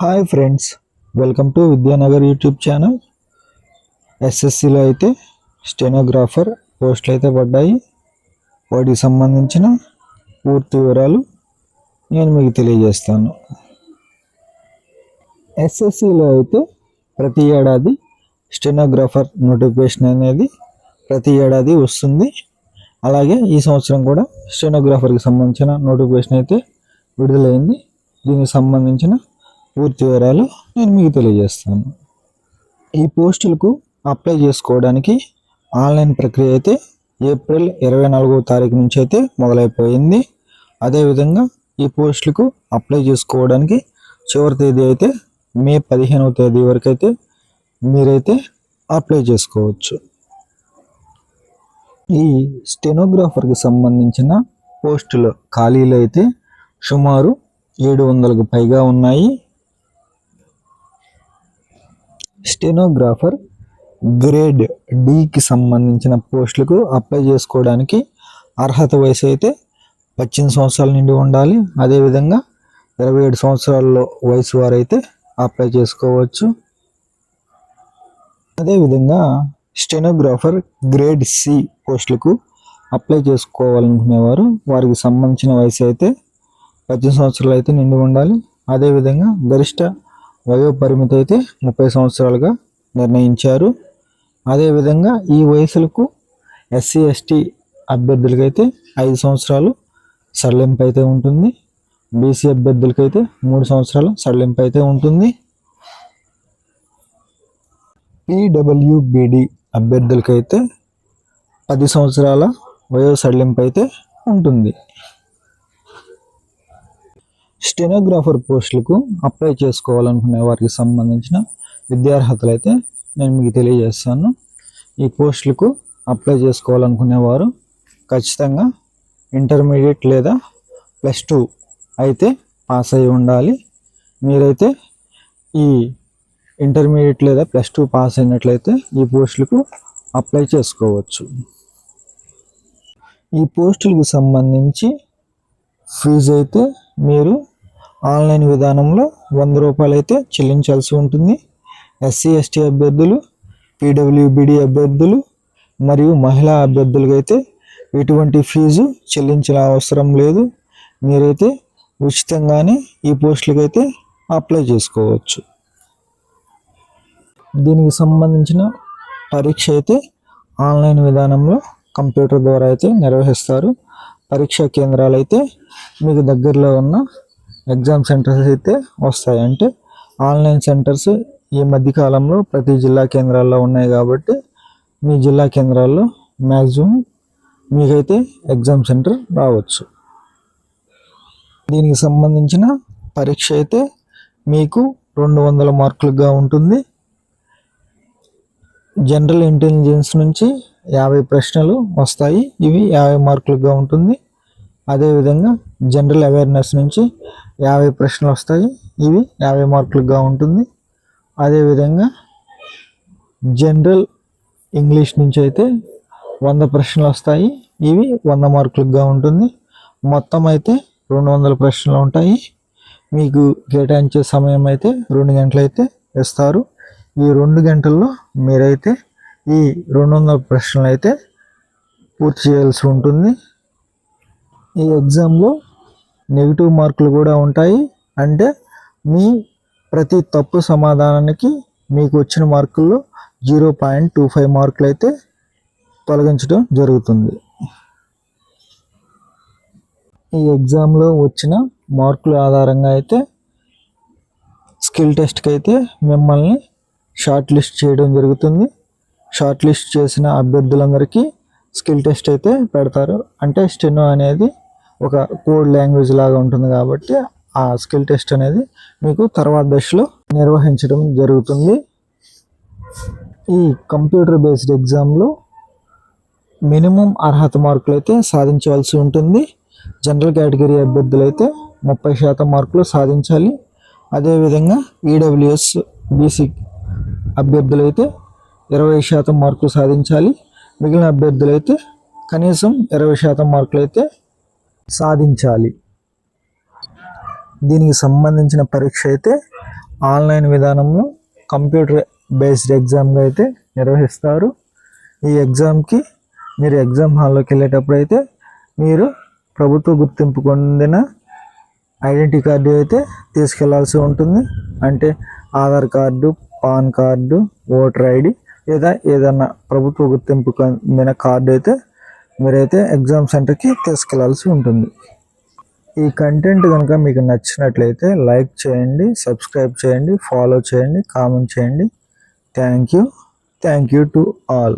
Hi friends, welcome to Vidyanagar YouTube channel. ఎస్ఎస్సిలో అయితే stenographer పోస్టులు అయితే పడ్డాయి. వాటికి సంబంధించిన పూర్తి వివరాలు నేను మీకు తెలియజేస్తాను. ఎస్ఎస్సిలో అయితే ప్రతి ఏడాది స్టెనోగ్రాఫర్ నోటిఫికేషన్ అనేది ప్రతి ఏడాది వస్తుంది. అలాగే ఈ సంవత్సరం కూడా స్టెనోగ్రాఫర్కి సంబంధించిన నోటిఫికేషన్ అయితే విడుదలైంది. దీనికి సంబంధించిన పూర్తి వివరాలు నేను మీకు తెలియజేస్తాను. ఈ పోస్టులకు అప్లై చేసుకోవడానికి ఆన్లైన్ ప్రక్రియ అయితే ఏప్రిల్ 24వ తారీఖు నుంచి అయితే మొదలైపోయింది. అదేవిధంగా ఈ పోస్టులకు అప్లై చేసుకోవడానికి చివరి తేదీ అయితే మే 15వ తేదీ వరకు అయితే మీరైతే అప్లై చేసుకోవచ్చు. ఈ స్టెనోగ్రాఫర్కి సంబంధించిన పోస్టుల ఖాళీలు అయితే సుమారు 700కు పైగా ఉన్నాయి. స్టెనోగ్రాఫర్ గ్రేడ్ డికి సంబంధించిన పోస్టులకు అప్లై చేసుకోవడానికి అర్హత వయసు అయితే 18 సంవత్సరాల నుండి ఉండాలి. అదేవిధంగా 27 సంవత్సరాల వయసు వారైతే అప్లై చేసుకోవచ్చు. అదేవిధంగా స్టెనోగ్రాఫర్ గ్రేడ్ సి పోస్టులకు అప్లై చేసుకోవాలనుకునేవారు వారికి సంబంధించిన వయసు అయితే 18 సంవత్సరాలు అయితే నిండి ఉండాలి. అదేవిధంగా గరిష్ట వయో పరిమితి అయితే 30 సంవత్సరాలుగా నిర్ణయించారు. అదేవిధంగా ఈ వయసులకు ఎస్సీ ఎస్టీ అభ్యర్థులకైతే 5 సంవత్సరాలు సడలింపు అయితే ఉంటుంది. బీసీ అభ్యర్థులకైతే 3 సంవత్సరాలు సడలింపు అయితే ఉంటుంది. పీడబ్ల్యూబీడి అభ్యర్థులకైతే 10 సంవత్సరాల వయో సడలింపు అయితే ఉంటుంది. స్టెనోగ్రాఫర్ పోస్టులకు అప్లై చేసుకోవాలనుకునే వారికి సంబంధించిన విద్యార్హతలు అయితే నేను మీకు తెలియజేస్తాను. ఈ పోస్టులకు అప్లై చేసుకోవాలనుకునేవారు ఖచ్చితంగా ఇంటర్మీడియట్ లేదా +2 అయితే పాస్ అయి ఉండాలి. మీరైతే ఈ ఇంటర్మీడియట్ లేదా +2 పాస్ అయినట్లయితే ఈ పోస్టులకు అప్లై చేసుకోవచ్చు. ఈ పోస్టులకు సంబంధించి ఫీజు అయితే మీరు ఆన్లైన్ విధానంలో 100 రూపాయలు అయితే చెల్లించాల్సి ఉంటుంది. ఎస్సీ ఎస్టీ అభ్యర్థులు, పీడబ్ల్యూబీడి అభ్యర్థులు మరియు మహిళా అభ్యర్థులకు అయితే ఎటువంటి ఫీజు చెల్లించిన అవసరం లేదు. మీరైతే ఉచితంగానే ఈ పోస్టులకు అయితే అప్లై చేసుకోవచ్చు. దీనికి సంబంధించిన పరీక్ష అయితే ఆన్లైన్ విధానంలో కంప్యూటర్ ద్వారా అయితే నిర్వహిస్తారు. పరీక్షా కేంద్రాలు అయితే మీకు దగ్గరలో ఉన్న ఎగ్జామ్ సెంటర్స్ అయితే వస్తాయి. అంటే ఆన్లైన్ సెంటర్స్ ఈ మధ్యకాలంలో ప్రతి జిల్లా కేంద్రాల్లో ఉన్నాయి కాబట్టి మీ జిల్లా కేంద్రాల్లో మ్యాక్సిమం మీకైతే ఎగ్జామ్ సెంటర్ రావచ్చు. దీనికి సంబంధించిన పరీక్ష అయితే మీకు 200 మార్కులుగా ఉంటుంది. జనరల్ ఇంటెలిజెన్స్ నుంచి 50 ప్రశ్నలు వస్తాయి. ఇవి 50 మార్కులుగా ఉంటుంది. అదేవిధంగా జనరల్ అవేర్నెస్ నుంచి 50 ప్రశ్నలు వస్తాయి. ఇవి 50 మార్కులుగా ఉంటుంది. అదేవిధంగా జనరల్ ఇంగ్లీష్ నుంచి అయితే 100 ప్రశ్నలు వస్తాయి. ఇవి 100 మార్కులుగా ఉంటుంది. మొత్తం అయితే 200 ప్రశ్నలు ఉంటాయి. మీకు కేటాయించే సమయం అయితే 2 గంటలు అయితే ఇస్తారు. ఈ 2 గంటల్లో మీరైతే ఈ 200 ప్రశ్నలు అయితే పూర్తి చేయాల్సి ఉంటుంది. ఈ ఎగ్జామ్లో నెగిటివ్ మార్కులు కూడా ఉంటాయి. అంటే మీ ప్రతి తప్పు సమాధానానికి మీకు వచ్చిన మార్కుల్లో 0.25 మార్కులు అయితే తొలగించడం జరుగుతుంది. ఈ ఎగ్జామ్లో వచ్చిన మార్కుల ఆధారంగా అయితే స్కిల్ టెస్ట్కి అయితే మిమ్మల్ని షార్ట్ లిస్ట్ చేయడం జరుగుతుంది. షార్ట్ లిస్ట్ చేసిన అభ్యర్థులందరికీ స్కిల్ టెస్ట్ అయితే పెడతారు. అంటే స్టెనో అనేది ఒక కోడ్ లాంగ్వేజ్ లాగా ఉంటుంది కాబట్టి ఆ స్కిల్ టెస్ట్ అనేది మీకు తర్వాత దశలో నిర్వహించడం జరుగుతుంది. ఈ కంప్యూటర్ బేస్డ్ ఎగ్జామ్లో మినిమం అర్హత మార్కులు అయితే సాధించవలసి ఉంటుంది. జనరల్ కేటగిరీ అభ్యర్థులు అయితే 30% మార్కులు సాధించాలి. అదేవిధంగా ఈడబ్ల్యూఎస్ బీసీ అభ్యర్థులు అయితే 20% మార్కులు సాధించాలి. మిగిలిన అభ్యర్థులు అయితే కనీసం 20% మార్కులు అయితే సాధించాలి. దీనికి సంబంధించిన పరీక్ష అయితే ఆన్లైన్ విధానంలో కంప్యూటర్ బేస్డ్ ఎగ్జామ్గా అయితే నిర్వహిస్తారు. ఈ ఎగ్జామ్కి మీరు ఎగ్జామ్ హాల్లోకి వెళ్ళేటప్పుడు అయితే మీరు ప్రభుత్వ గుర్తింపు పొందిన ఐడెంటిటీ కార్డు అయితే తీసుకెళ్లాల్సి ఉంటుంది. అంటే Aadhaar card, pan card, voter ID లేదా ఏదన్నా ప్రభుత్వ గుర్తింపు పొందిన కార్డు అయితే మీరైతే ఎగ్జామ్ సెంటర్కి తీసుకెళ్లాల్సి ఉంటుంది. ఈ కంటెంట్ కనుక మీకు నచ్చినట్లయితే లైక్ చేయండి, సబ్స్క్రైబ్ చేయండి, ఫాలో చేయండి, కామెంట్ చేయండి. Thank you to all.